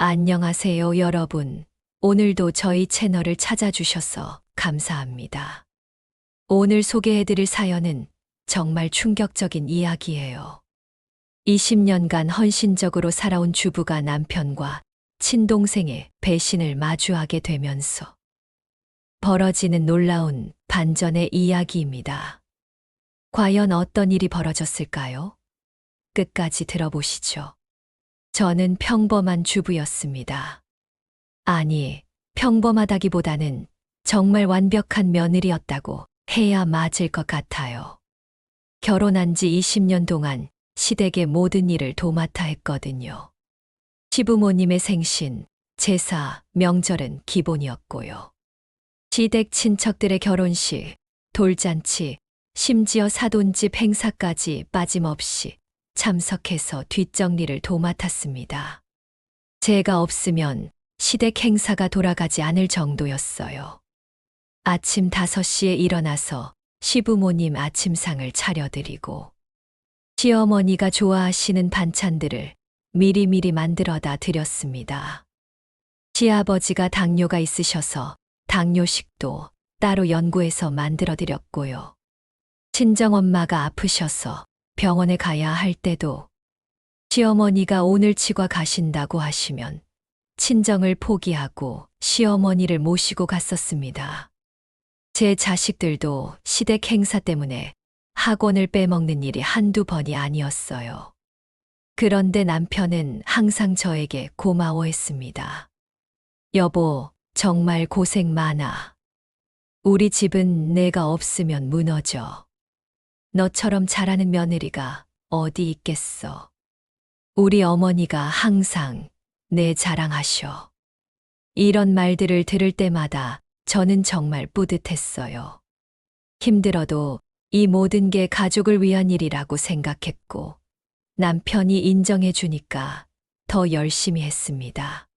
안녕하세요, 여러분. 오늘도 저희 채널을 찾아주셔서 감사합니다. 오늘 소개해드릴 사연은 정말 충격적인 이야기예요. 20년간 헌신적으로 살아온 주부가 남편과 친동생의 배신을 마주하게 되면서 벌어지는 놀라운 반전의 이야기입니다. 과연 어떤 일이 벌어졌을까요? 끝까지 들어보시죠. 저는 평범한 주부였습니다. 아니, 평범하다기보다는 정말 완벽한 며느리였다고 해야 맞을 것 같아요. 결혼한 지 20년 동안 시댁의 모든 일을 도맡아 했거든요. 시부모님의 생신, 제사, 명절은 기본이었고요. 시댁 친척들의 결혼식, 돌잔치, 심지어 사돈집 행사까지 빠짐없이 참석해서 뒷정리를 도맡았습니다. 제가 없으면 시댁 행사가 돌아가지 않을 정도였어요. 아침 5시에 일어나서 시부모님 아침상을 차려드리고 시어머니가 좋아하시는 반찬들을 미리미리 만들어다 드렸습니다. 시아버지가 당뇨가 있으셔서 당뇨식도 따로 연구해서 만들어 드렸고요. 친정엄마가 아프셔서 병원에 가야 할 때도 시어머니가 오늘 치과 가신다고 하시면 친정을 포기하고 시어머니를 모시고 갔었습니다. 제 자식들도 시댁 행사 때문에 학원을 빼먹는 일이 한두 번이 아니었어요. 그런데 남편은 항상 저에게 고마워했습니다. 여보, 정말 고생 많아. 우리 집은 내가 없으면 무너져. 너처럼 잘하는 며느리가 어디 있겠어. 우리 어머니가 항상 내 자랑하셔. 이런 말들을 들을 때마다 저는 정말 뿌듯했어요. 힘들어도 이 모든 게 가족을 위한 일이라고 생각했고 남편이 인정해 주니까 더 열심히 했습니다.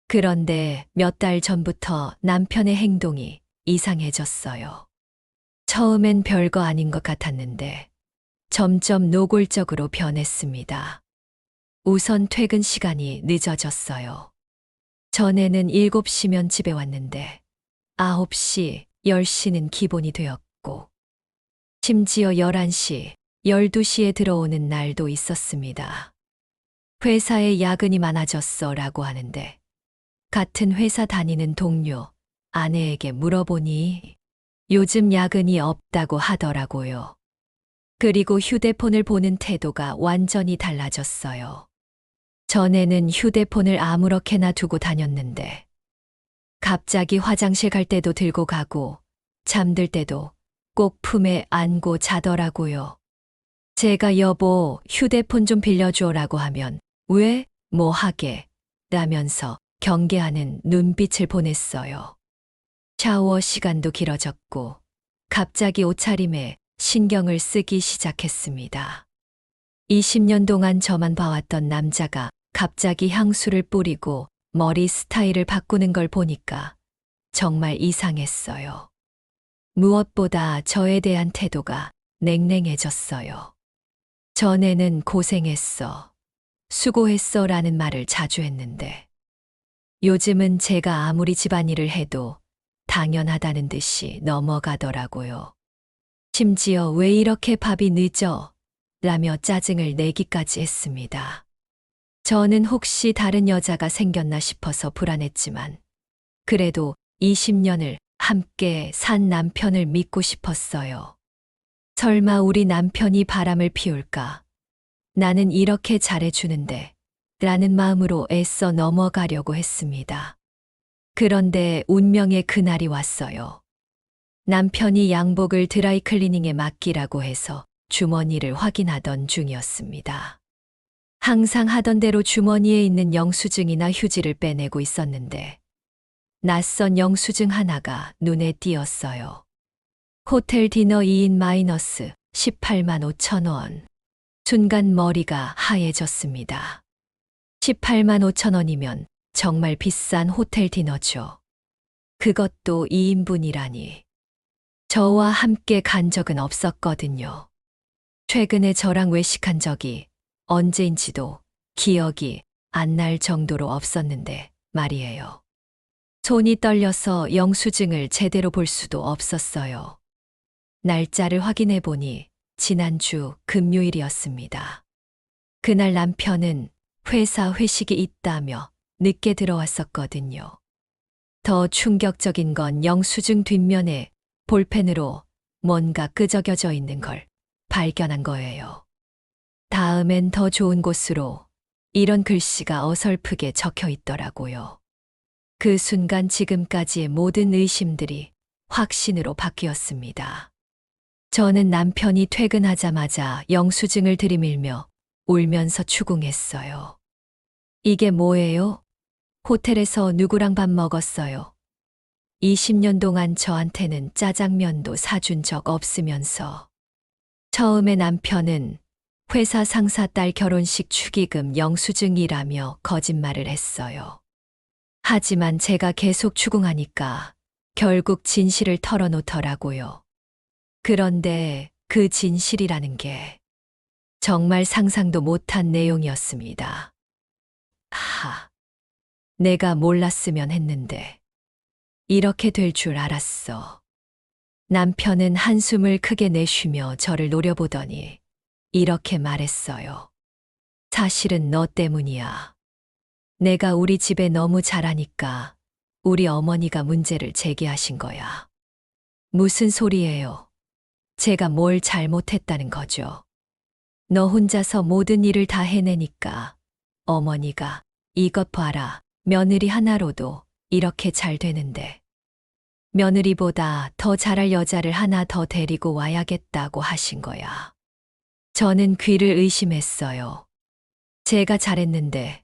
그런데 몇 달 전부터 남편의 행동이 이상해졌어요. 처음엔 별거 아닌 것 같았는데 점점 노골적으로 변했습니다. 우선 퇴근 시간이 늦어졌어요. 전에는 7시면 집에 왔는데 9시, 10시는 기본이 되었고 심지어 11시, 12시에 들어오는 날도 있었습니다. 회사에 야근이 많아졌어 라고 하는데 같은 회사 다니는 동료, 아내에게 물어보니 요즘 야근이 없다고 하더라고요. 그리고 휴대폰을 보는 태도가 완전히 달라졌어요. 전에는 휴대폰을 아무렇게나 두고 다녔는데 갑자기 화장실 갈 때도 들고 가고 잠들 때도 꼭 품에 안고 자더라고요. 제가 여보 휴대폰 좀 빌려줘라고 하면 왜? 뭐 하게? 라면서 경계하는 눈빛을 보냈어요. 샤워 시간도 길어졌고 갑자기 옷차림에 신경을 쓰기 시작했습니다. 20년 동안 저만 봐왔던 남자가 갑자기 향수를 뿌리고 머리 스타일을 바꾸는 걸 보니까 정말 이상했어요. 무엇보다 저에 대한 태도가 냉랭해졌어요. 전에는 고생했어, 수고했어 라는 말을 자주 했는데 요즘은 제가 아무리 집안일을 해도 당연하다는 듯이 넘어가더라고요. 심지어 왜 이렇게 밥이 늦어? 라며 짜증을 내기까지 했습니다. 저는 혹시 다른 여자가 생겼나 싶어서 불안했지만 그래도 20년을 함께 산 남편을 믿고 싶었어요. 설마 우리 남편이 바람을 피울까? 나는 이렇게 잘해주는데 라는 마음으로 애써 넘어가려고 했습니다. 그런데 운명의 그날이 왔어요. 남편이 양복을 드라이클리닝에 맡기라고 해서 주머니를 확인하던 중이었습니다. 항상 하던 대로 주머니에 있는 영수증이나 휴지를 빼내고 있었는데 낯선 영수증 하나가 눈에 띄었어요. 호텔 디너 2인 마이너스 18만 5천 원. 순간 머리가 하얘졌습니다. 18만 5천 원이면 정말 비싼 호텔 디너죠. 그것도 2인분이라니. 저와 함께 간 적은 없었거든요. 최근에 저랑 외식한 적이 언제인지도 기억이 안 날 정도로 없었는데 말이에요. 손이 떨려서 영수증을 제대로 볼 수도 없었어요. 날짜를 확인해 보니 지난주 금요일이었습니다. 그날 남편은 회사 회식이 있다며 늦게 들어왔었거든요. 더 충격적인 건 영수증 뒷면에 볼펜으로 뭔가 끄적여져 있는 걸 발견한 거예요. 다음엔 더 좋은 곳으로 이런 글씨가 어설프게 적혀 있더라고요. 그 순간 지금까지의 모든 의심들이 확신으로 바뀌었습니다. 저는 남편이 퇴근하자마자 영수증을 들이밀며 울면서 추궁했어요. 이게 뭐예요? 호텔에서 누구랑 밥 먹었어요? 20년 동안 저한테는 짜장면도 사준 적 없으면서. 처음에 남편은 회사 상사 딸 결혼식 축의금 영수증이라며 거짓말을 했어요. 하지만 제가 계속 추궁하니까 결국 진실을 털어놓더라고요. 그런데 그 진실이라는 게 정말 상상도 못한 내용이었습니다. 내가 몰랐으면 했는데 이렇게 될 줄 알았어. 남편은 한숨을 크게 내쉬며 저를 노려보더니 이렇게 말했어요. 사실은 너 때문이야. 내가 우리 집에 너무 잘하니까 우리 어머니가 문제를 제기하신 거야. 무슨 소리예요? 제가 뭘 잘못했다는 거죠. 너 혼자서 모든 일을 다 해내니까 어머니가 이것 봐라, 며느리 하나로도 이렇게 잘 되는데 며느리보다 더 잘할 여자를 하나 더 데리고 와야겠다고 하신 거야. 저는 귀를 의심했어요. 제가 잘했는데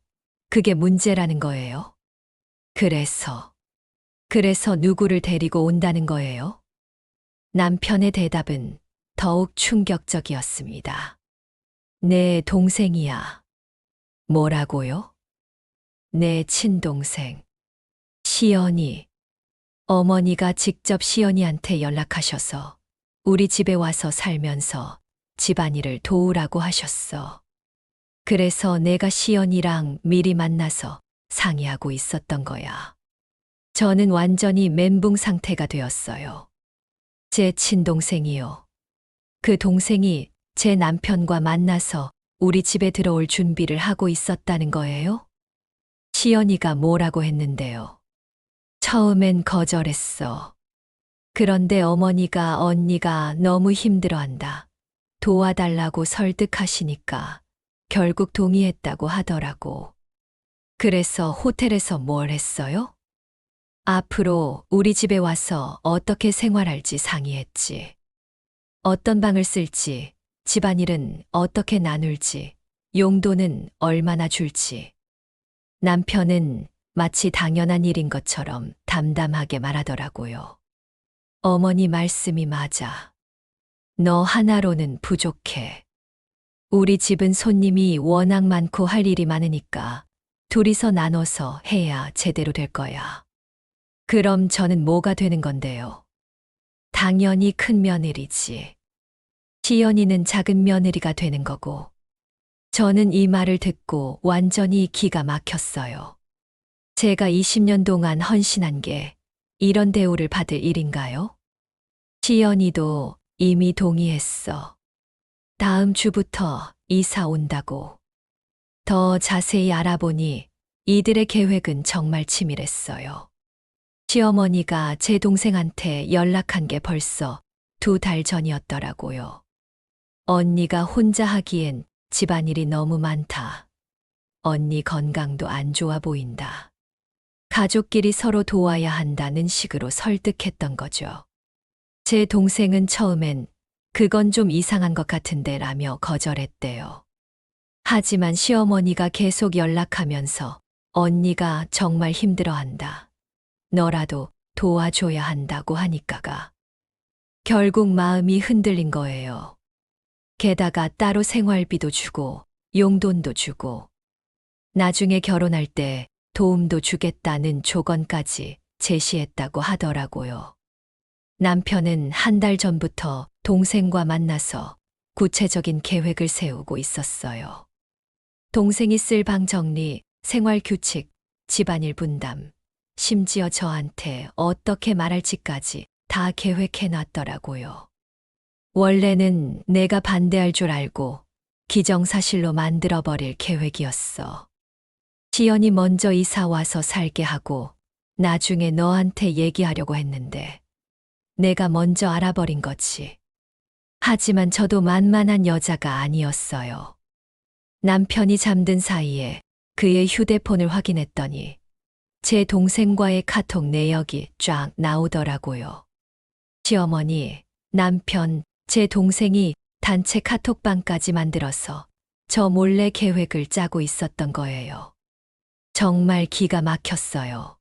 그게 문제라는 거예요? 그래서 누구를 데리고 온다는 거예요? 남편의 대답은 더욱 충격적이었습니다. 내 동생이야. 뭐라고요? 내 친동생. 시연이. 어머니가 직접 시연이한테 연락하셔서 우리 집에 와서 살면서 집안일을 도우라고 하셨어. 그래서 내가 시연이랑 미리 만나서 상의하고 있었던 거야. 저는 완전히 멘붕 상태가 되었어요. 제 친동생이요. 그 동생이 제 남편과 만나서 우리 집에 들어올 준비를 하고 있었다는 거예요? 시연이가 뭐라고 했는데요. 처음엔 거절했어. 그런데 어머니가 언니가 너무 힘들어한다. 도와달라고 설득하시니까 결국 동의했다고 하더라고. 그래서 호텔에서 뭘 했어요? 앞으로 우리 집에 와서 어떻게 생활할지 상의했지. 어떤 방을 쓸지, 집안일은 어떻게 나눌지, 용돈은 얼마나 줄지. 남편은 마치 당연한 일인 것처럼 담담하게 말하더라고요. 어머니 말씀이 맞아. 너 하나로는 부족해. 우리 집은 손님이 워낙 많고 할 일이 많으니까 둘이서 나눠서 해야 제대로 될 거야. 그럼 저는 뭐가 되는 건데요? 당연히 큰 며느리지. 시연이는 작은 며느리가 되는 거고. 저는 이 말을 듣고 완전히 기가 막혔어요. 제가 20년 동안 헌신한 게 이런 대우를 받을 일인가요? 시연이도 이미 동의했어. 다음 주부터 이사 온다고. 더 자세히 알아보니 이들의 계획은 정말 치밀했어요. 시어머니가 제 동생한테 연락한 게 벌써 2달 전이었더라고요. 언니가 혼자 하기엔 집안일이 너무 많다. 언니 건강도 안 좋아 보인다. 가족끼리 서로 도와야 한다는 식으로 설득했던 거죠. 제 동생은 처음엔 그건 좀 이상한 것 같은데 라며 거절했대요. 하지만 시어머니가 계속 연락하면서 언니가 정말 힘들어한다. 너라도 도와줘야 한다고 하니까가 결국 마음이 흔들린 거예요. 게다가 따로 생활비도 주고 용돈도 주고 나중에 결혼할 때 도움도 주겠다는 조건까지 제시했다고 하더라고요. 남편은 1달 전부터 동생과 만나서 구체적인 계획을 세우고 있었어요. 동생이 쓸 방 정리, 생활 규칙, 집안일 분담, 심지어 저한테 어떻게 말할지까지 다 계획해 놨더라고요. 원래는 내가 반대할 줄 알고 기정사실로 만들어버릴 계획이었어. 시연이 먼저 이사 와서 살게 하고 나중에 너한테 얘기하려고 했는데 내가 먼저 알아버린 거지. 하지만 저도 만만한 여자가 아니었어요. 남편이 잠든 사이에 그의 휴대폰을 확인했더니 제 동생과의 카톡 내역이 쫙 나오더라고요. 시어머니, 남편, 제 동생이 단체 카톡방까지 만들어서 저 몰래 계획을 짜고 있었던 거예요. 정말 기가 막혔어요.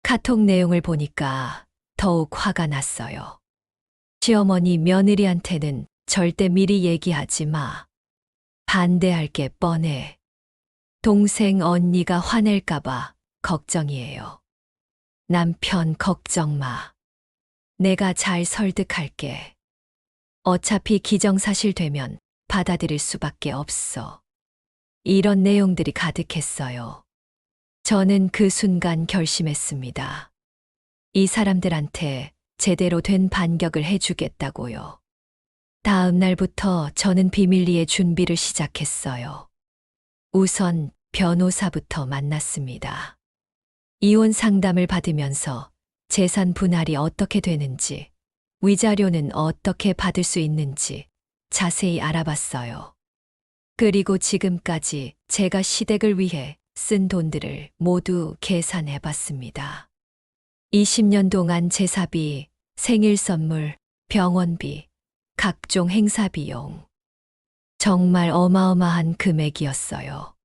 카톡 내용을 보니까 더욱 화가 났어요. 시어머니 며느리한테는 절대 미리 얘기하지 마. 반대할 게 뻔해. 동생 언니가 화낼까봐 걱정이에요. 남편 걱정 마. 내가 잘 설득할게. 어차피 기정사실 되면 받아들일 수밖에 없어. 이런 내용들이 가득했어요. 저는 그 순간 결심했습니다. 이 사람들한테 제대로 된 반격을 해주겠다고요. 다음 날부터 저는 비밀리에 준비를 시작했어요. 우선 변호사부터 만났습니다. 이혼 상담을 받으면서 재산 분할이 어떻게 되는지, 위자료는 어떻게 받을 수 있는지 자세히 알아봤어요. 그리고 지금까지 제가 시댁을 위해 쓴 돈들을 모두 계산해 봤습니다. 20년 동안 제사비, 생일 선물, 병원비, 각종 행사 비용. 정말 어마어마한 금액이었어요.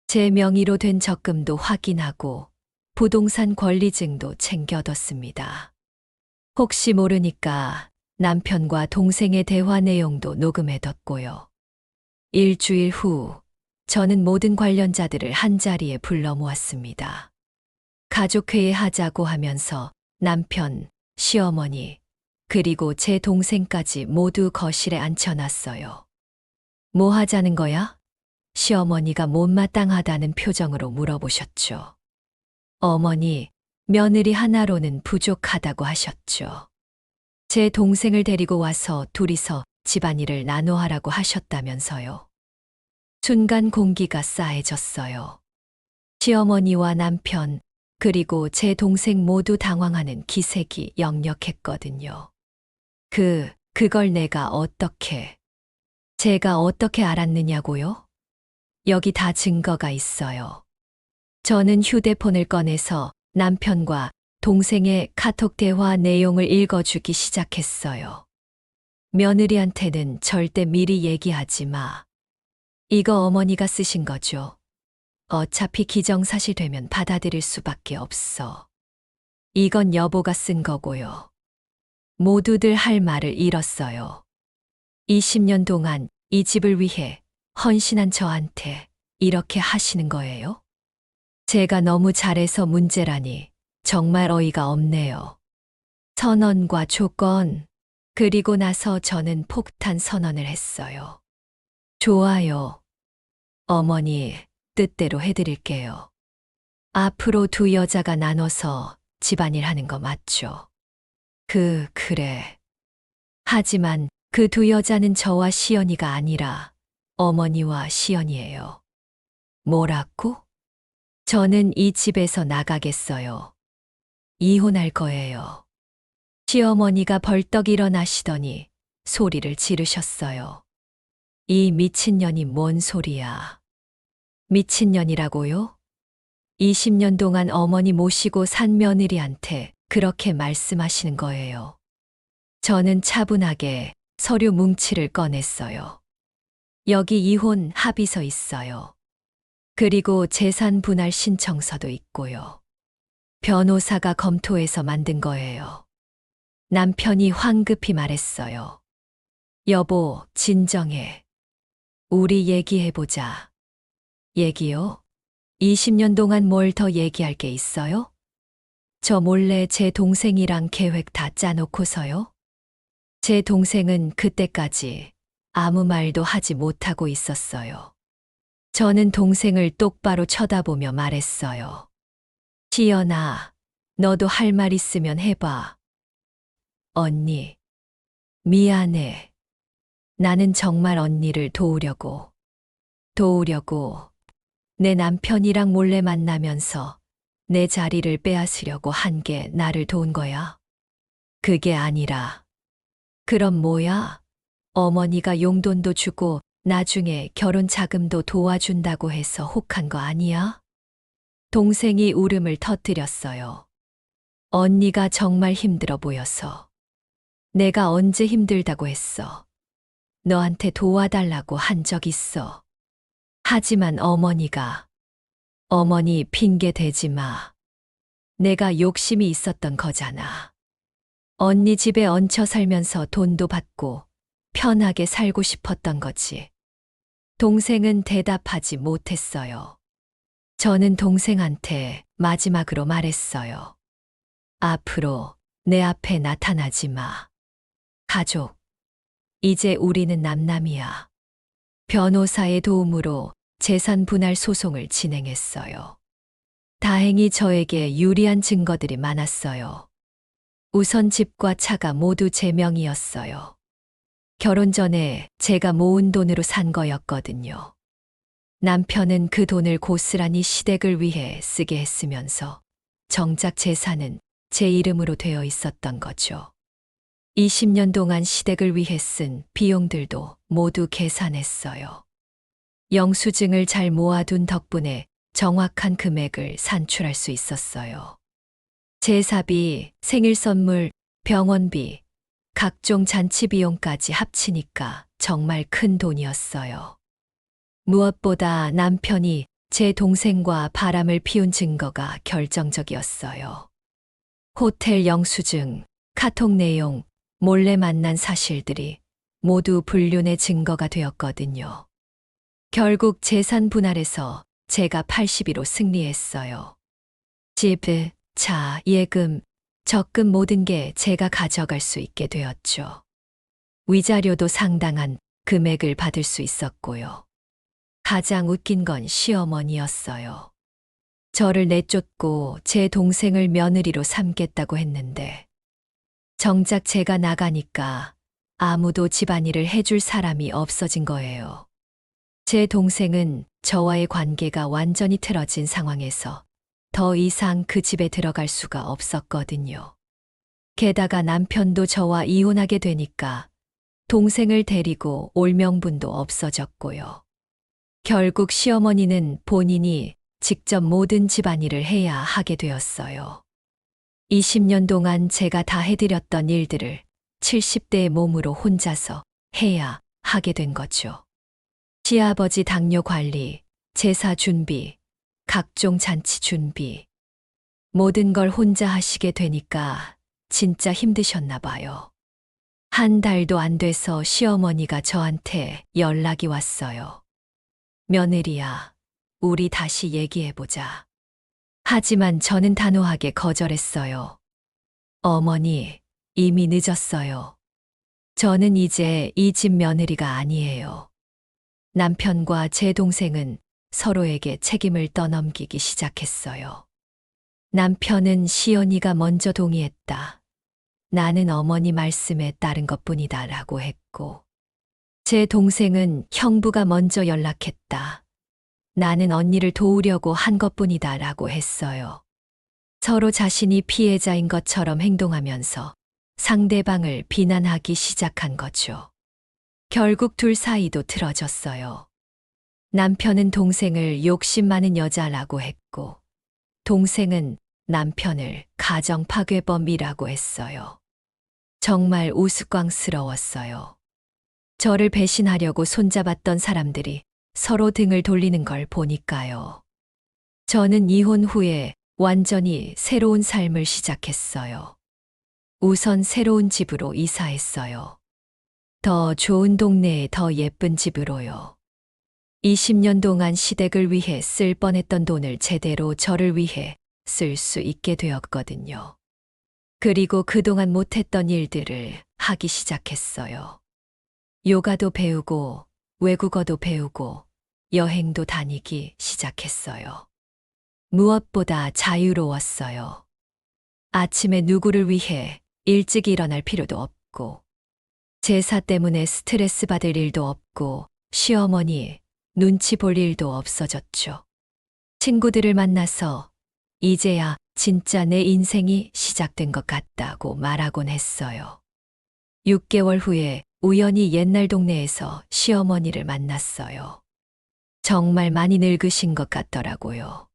제 명의로 된 적금도 확인하고 부동산 권리증도 챙겨뒀습니다. 혹시 모르니까 남편과 동생의 대화 내용도 녹음해뒀고요. 일주일 후 저는 모든 관련자들을 한자리에 불러 모았습니다. 가족회의 하자고 하면서 남편, 시어머니, 그리고 제 동생까지 모두 거실에 앉혀놨어요. 뭐 하자는 거야? 시어머니가 못마땅하다는 표정으로 물어보셨죠. 어머니, 며느리 하나로는 부족하다고 하셨죠. 제 동생을 데리고 와서 둘이서 집안일을 나눠 하라고 하셨다면서요. 순간 공기가 싸해졌어요. 시어머니와 남편, 그리고 제 동생 모두 당황하는 기색이 역력했거든요. 그걸 내가 어떻게, 제가 어떻게 알았느냐고요? 여기 다 증거가 있어요. 저는 휴대폰을 꺼내서 남편과 동생의 카톡 대화 내용을 읽어주기 시작했어요. 며느리한테는 절대 미리 얘기하지 마. 이거 어머니가 쓰신 거죠. 어차피 기정사실 되면 받아들일 수밖에 없어. 이건 여보가 쓴 거고요. 모두들 할 말을 잃었어요. 20년 동안 이 집을 위해 헌신한 저한테 이렇게 하시는 거예요? 제가 너무 잘해서 문제라니 정말 어이가 없네요. 선언과 조건, 그리고 나서 저는 폭탄 선언을 했어요. 좋아요. 어머니, 뜻대로 해드릴게요. 앞으로 두 여자가 나눠서 집안일 하는 거 맞죠? 그래. 하지만 그 두 여자는 저와 시연이가 아니라 어머니와 시연이에요. 뭐라고? 저는 이 집에서 나가겠어요. 이혼할 거예요. 시어머니가 벌떡 일어나시더니 소리를 지르셨어요. 이 미친년이 뭔 소리야. 미친년이라고요? 20년 동안 어머니 모시고 산 며느리한테 그렇게 말씀하시는 거예요. 저는 차분하게 서류 뭉치를 꺼냈어요. 여기 이혼 합의서 있어요. 그리고 재산 분할 신청서도 있고요. 변호사가 검토해서 만든 거예요. 남편이 황급히 말했어요. 여보, 진정해. 우리 얘기해보자. 얘기요? 20년 동안 뭘 더 얘기할 게 있어요? 저 몰래 제 동생이랑 계획 다 짜놓고서요? 제 동생은 그때까지 아무 말도 하지 못하고 있었어요. 저는 동생을 똑바로 쳐다보며 말했어요. 시연아, 너도 할 말 있으면 해봐. 언니, 미안해. 나는 정말 언니를 도우려고 내 남편이랑 몰래 만나면서 내 자리를 빼앗으려고 한 게 나를 도운 거야. 그게 아니라, 그럼 뭐야? 어머니가 용돈도 주고 나중에 결혼 자금도 도와준다고 해서 혹한 거 아니야? 동생이 울음을 터뜨렸어요. 언니가 정말 힘들어 보여서. 내가 언제 힘들다고 했어. 너한테 도와달라고 한 적 있어. 하지만 어머니 핑계 대지 마. 내가 욕심이 있었던 거잖아. 언니 집에 얹혀 살면서 돈도 받고 편하게 살고 싶었던 거지. 동생은 대답하지 못했어요. 저는 동생한테 마지막으로 말했어요. 앞으로 내 앞에 나타나지 마. 가족, 이제 우리는 남남이야. 변호사의 도움으로 재산 분할 소송을 진행했어요. 다행히 저에게 유리한 증거들이 많았어요. 우선 집과 차가 모두 제 명의였어요. 결혼 전에 제가 모은 돈으로 산 거였거든요. 남편은 그 돈을 고스란히 시댁을 위해 쓰게 했으면서 정작 재산은 제 이름으로 되어 있었던 거죠. 20년 동안 시댁을 위해 쓴 비용들도 모두 계산했어요. 영수증을 잘 모아둔 덕분에 정확한 금액을 산출할 수 있었어요. 제사비, 생일 선물, 병원비, 각종 잔치 비용까지 합치니까 정말 큰 돈이었어요. 무엇보다 남편이 제 동생과 바람을 피운 증거가 결정적이었어요. 호텔 영수증, 카톡 내용, 몰래 만난 사실들이 모두 불륜의 증거가 되었거든요. 결국 재산 분할에서 제가 82로 승리했어요. 집, 차, 예금, 적금 모든 게 제가 가져갈 수 있게 되었죠. 위자료도 상당한 금액을 받을 수 있었고요. 가장 웃긴 건 시어머니였어요. 저를 내쫓고 제 동생을 며느리로 삼겠다고 했는데 정작 제가 나가니까 아무도 집안일을 해줄 사람이 없어진 거예요. 제 동생은 저와의 관계가 완전히 틀어진 상황에서 더 이상 그 집에 들어갈 수가 없었거든요. 게다가 남편도 저와 이혼하게 되니까 동생을 데리고 올 명분도 없어졌고요. 결국 시어머니는 본인이 직접 모든 집안일을 해야 하게 되었어요. 20년 동안 제가 다 해드렸던 일들을 70대의 몸으로 혼자서 해야 하게 된 거죠. 시아버지 당뇨 관리, 제사 준비, 각종 잔치 준비. 모든 걸 혼자 하시게 되니까 진짜 힘드셨나 봐요. 한 달도 안 돼서 시어머니가 저한테 연락이 왔어요. 며느리야, 우리 다시 얘기해보자. 하지만 저는 단호하게 거절했어요. 어머니, 이미 늦었어요. 저는 이제 이 집 며느리가 아니에요. 남편과 제 동생은 서로에게 책임을 떠넘기기 시작했어요. 남편은 시연이가 먼저 동의했다. 나는 어머니 말씀에 따른 것뿐이다 라고 했고, 제 동생은 형부가 먼저 연락했다. 나는 언니를 도우려고 한 것뿐이다 라고 했어요. 서로 자신이 피해자인 것처럼 행동하면서 상대방을 비난하기 시작한 거죠. 결국 둘 사이도 틀어졌어요. 남편은 동생을 욕심 많은 여자라고 했고, 동생은 남편을 가정 파괴범이라고 했어요. 정말 우스꽝스러웠어요. 저를 배신하려고 손잡았던 사람들이 서로 등을 돌리는 걸 보니까요. 저는 이혼 후에 완전히 새로운 삶을 시작했어요. 우선 새로운 집으로 이사했어요. 더 좋은 동네에 더 예쁜 집으로요. 20년 동안 시댁을 위해 쓸 뻔했던 돈을 제대로 저를 위해 쓸 수 있게 되었거든요. 그리고 그동안 못했던 일들을 하기 시작했어요. 요가도 배우고, 외국어도 배우고, 여행도 다니기 시작했어요. 무엇보다 자유로웠어요. 아침에 누구를 위해 일찍 일어날 필요도 없고, 제사 때문에 스트레스 받을 일도 없고, 시어머니 눈치 볼 일도 없어졌죠. 친구들을 만나서 이제야 진짜 내 인생이 시작된 것 같다고 말하곤 했어요. 6개월 후에 우연히 옛날 동네에서 시어머니를 만났어요. 정말 많이 늙으신 것 같더라고요.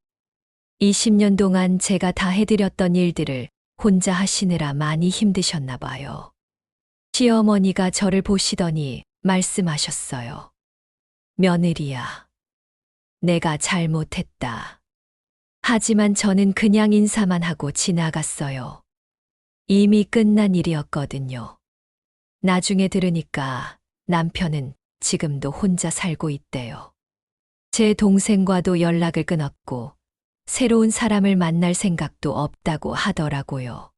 20년 동안 제가 다 해드렸던 일들을 혼자 하시느라 많이 힘드셨나 봐요. 시어머니가 저를 보시더니 말씀하셨어요. 며느리야, 내가 잘못했다. 하지만 저는 그냥 인사만 하고 지나갔어요. 이미 끝난 일이었거든요. 나중에 들으니까 남편은 지금도 혼자 살고 있대요. 제 동생과도 연락을 끊었고, 새로운 사람을 만날 생각도 없다고 하더라고요.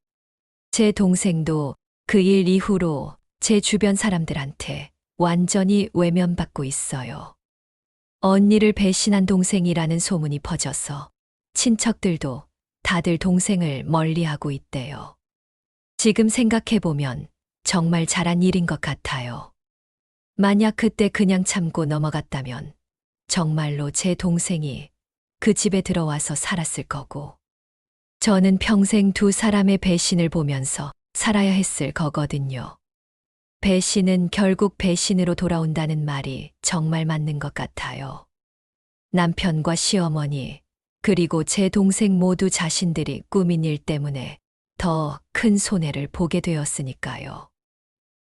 제 동생도 그 일 이후로 제 주변 사람들한테 완전히 외면받고 있어요. 언니를 배신한 동생이라는 소문이 퍼져서 친척들도 다들 동생을 멀리하고 있대요. 지금 생각해보면 정말 잘한 일인 것 같아요. 만약 그때 그냥 참고 넘어갔다면 정말로 제 동생이 그 집에 들어와서 살았을 거고, 저는 평생 두 사람의 배신을 보면서 살아야 했을 거거든요. 배신은 결국 배신으로 돌아온다는 말이 정말 맞는 것 같아요. 남편과 시어머니, 그리고 제 동생 모두 자신들이 꾸민 일 때문에 더 큰 손해를 보게 되었으니까요.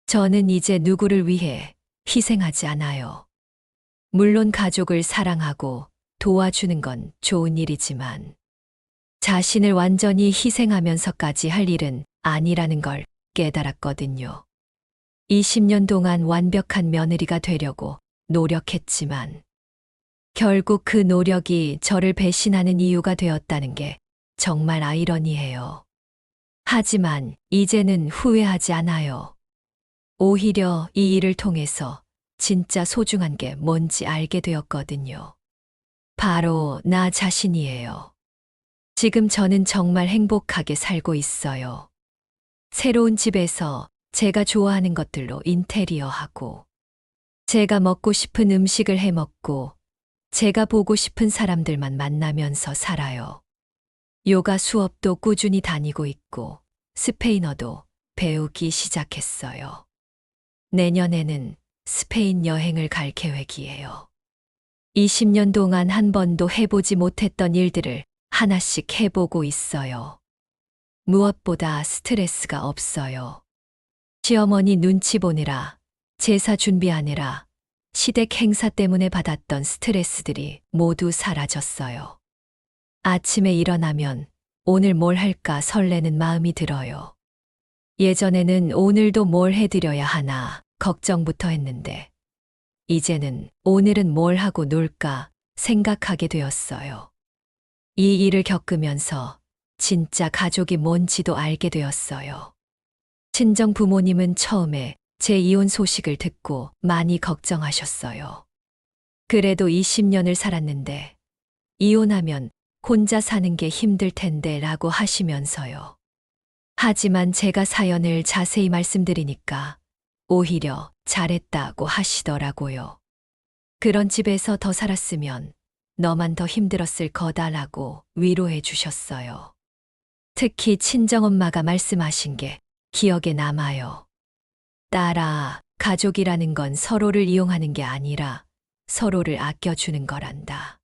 저는 이제 누구를 위해 희생하지 않아요. 물론 가족을 사랑하고 도와주는 건 좋은 일이지만 자신을 완전히 희생하면서까지 할 일은 아니라는 걸 깨달았거든요. 20년 동안 완벽한 며느리가 되려고 노력했지만 결국 그 노력이 저를 배신하는 이유가 되었다는 게 정말 아이러니해요. 하지만 이제는 후회하지 않아요. 오히려 이 일을 통해서 진짜 소중한 게 뭔지 알게 되었거든요. 바로 나 자신이에요. 지금 저는 정말 행복하게 살고 있어요. 새로운 집에서 제가 좋아하는 것들로 인테리어하고, 제가 먹고 싶은 음식을 해 먹고, 제가 보고 싶은 사람들만 만나면서 살아요. 요가 수업도 꾸준히 다니고 있고, 스페인어도 배우기 시작했어요. 내년에는 스페인 여행을 갈 계획이에요. 20년 동안 한 번도 해보지 못했던 일들을 하나씩 해보고 있어요. 무엇보다 스트레스가 없어요. 시어머니 눈치 보느라, 제사 준비하느라, 시댁 행사 때문에 받았던 스트레스들이 모두 사라졌어요. 아침에 일어나면 오늘 뭘 할까 설레는 마음이 들어요. 예전에는 오늘도 뭘 해드려야 하나 걱정부터 했는데, 이제는 오늘은 뭘 하고 놀까 생각하게 되었어요. 이 일을 겪으면서 진짜 가족이 뭔지도 알게 되었어요. 친정 부모님은 처음에 제 이혼 소식을 듣고 많이 걱정하셨어요. 그래도 20년을 살았는데 이혼하면 혼자 사는 게 힘들 텐데 라고 하시면서요. 하지만 제가 사연을 자세히 말씀드리니까 오히려 잘했다고 하시더라고요. 그런 집에서 더 살았으면 너만 더 힘들었을 거다라고 위로해 주셨어요. 특히 친정엄마가 말씀하신 게 기억에 남아요. 딸아, 가족이라는 건 서로를 이용하는 게 아니라 서로를 아껴주는 거란다.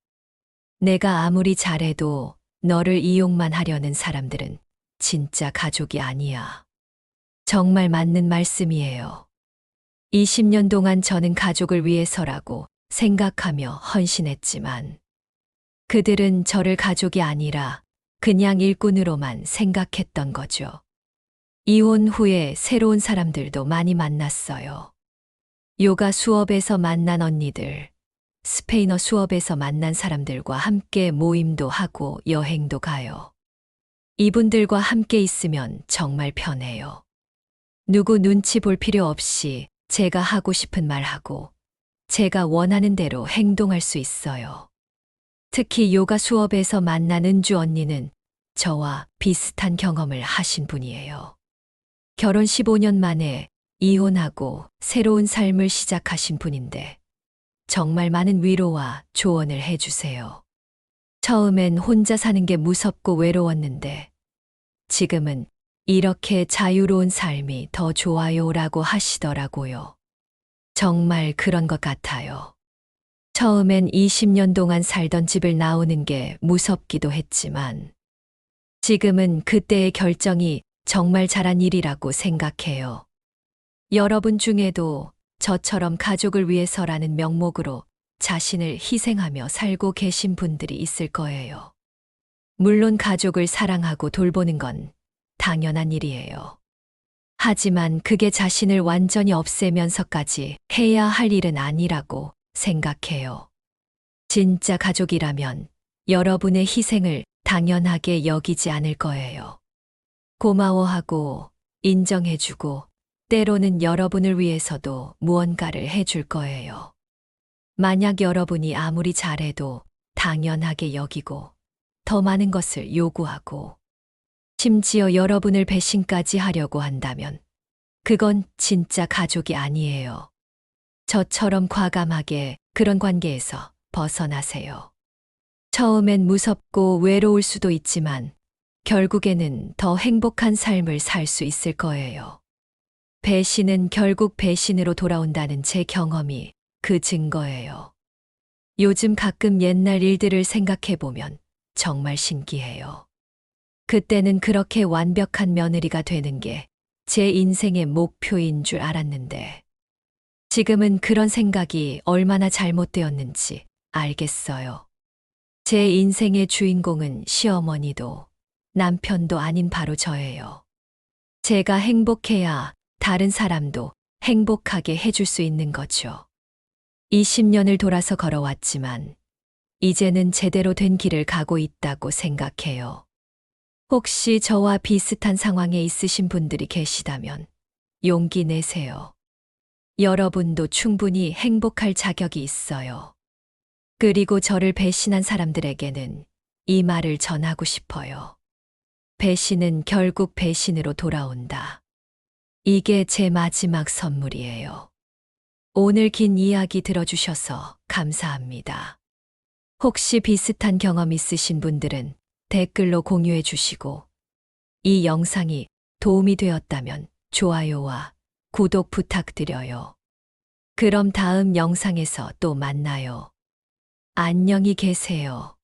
내가 아무리 잘해도 너를 이용만 하려는 사람들은 진짜 가족이 아니야. 정말 맞는 말씀이에요. 20년 동안 저는 가족을 위해서라고 생각하며 헌신했지만 그들은 저를 가족이 아니라 그냥 일꾼으로만 생각했던 거죠. 이혼 후에 새로운 사람들도 많이 만났어요. 요가 수업에서 만난 언니들, 스페인어 수업에서 만난 사람들과 함께 모임도 하고 여행도 가요. 이분들과 함께 있으면 정말 편해요. 누구 눈치 볼 필요 없이 제가 하고 싶은 말 하고 제가 원하는 대로 행동할 수 있어요. 특히 요가 수업에서 만난 은주 언니는 저와 비슷한 경험을 하신 분이에요. 결혼 15년 만에 이혼하고 새로운 삶을 시작하신 분인데 정말 많은 위로와 조언을 해주세요. 처음엔 혼자 사는 게 무섭고 외로웠는데 지금은 이렇게 자유로운 삶이 더 좋아요라고 하시더라고요. 정말 그런 것 같아요. 처음엔 20년 동안 살던 집을 나오는 게 무섭기도 했지만 지금은 그때의 결정이 정말 잘한 일이라고 생각해요. 여러분 중에도 저처럼 가족을 위해서라는 명목으로 자신을 희생하며 살고 계신 분들이 있을 거예요. 물론 가족을 사랑하고 돌보는 건 당연한 일이에요. 하지만 그게 자신을 완전히 없애면서까지 해야 할 일은 아니라고 생각해요. 진짜 가족이라면 여러분의 희생을 당연하게 여기지 않을 거예요. 고마워하고 인정해주고 때로는 여러분을 위해서도 무언가를 해줄 거예요. 만약 여러분이 아무리 잘해도 당연하게 여기고 더 많은 것을 요구하고 심지어 여러분을 배신까지 하려고 한다면 그건 진짜 가족이 아니에요. 저처럼 과감하게 그런 관계에서 벗어나세요. 처음엔 무섭고 외로울 수도 있지만 결국에는 더 행복한 삶을 살 수 있을 거예요. 배신은 결국 배신으로 돌아온다는 제 경험이 그 증거예요. 요즘 가끔 옛날 일들을 생각해보면 정말 신기해요. 그때는 그렇게 완벽한 며느리가 되는 게 제 인생의 목표인 줄 알았는데 지금은 그런 생각이 얼마나 잘못되었는지 알겠어요. 제 인생의 주인공은 시어머니도 남편도 아닌 바로 저예요. 제가 행복해야 다른 사람도 행복하게 해줄 수 있는 거죠. 20년을 돌아서 걸어왔지만 이제는 제대로 된 길을 가고 있다고 생각해요. 혹시 저와 비슷한 상황에 있으신 분들이 계시다면 용기 내세요. 여러분도 충분히 행복할 자격이 있어요. 그리고 저를 배신한 사람들에게는 이 말을 전하고 싶어요. 배신은 결국 배신으로 돌아온다. 이게 제 마지막 선물이에요. 오늘 긴 이야기 들어주셔서 감사합니다. 혹시 비슷한 경험 있으신 분들은 댓글로 공유해 주시고 이 영상이 도움이 되었다면 좋아요와 구독 부탁드려요. 그럼 다음 영상에서 또 만나요. 안녕히 계세요.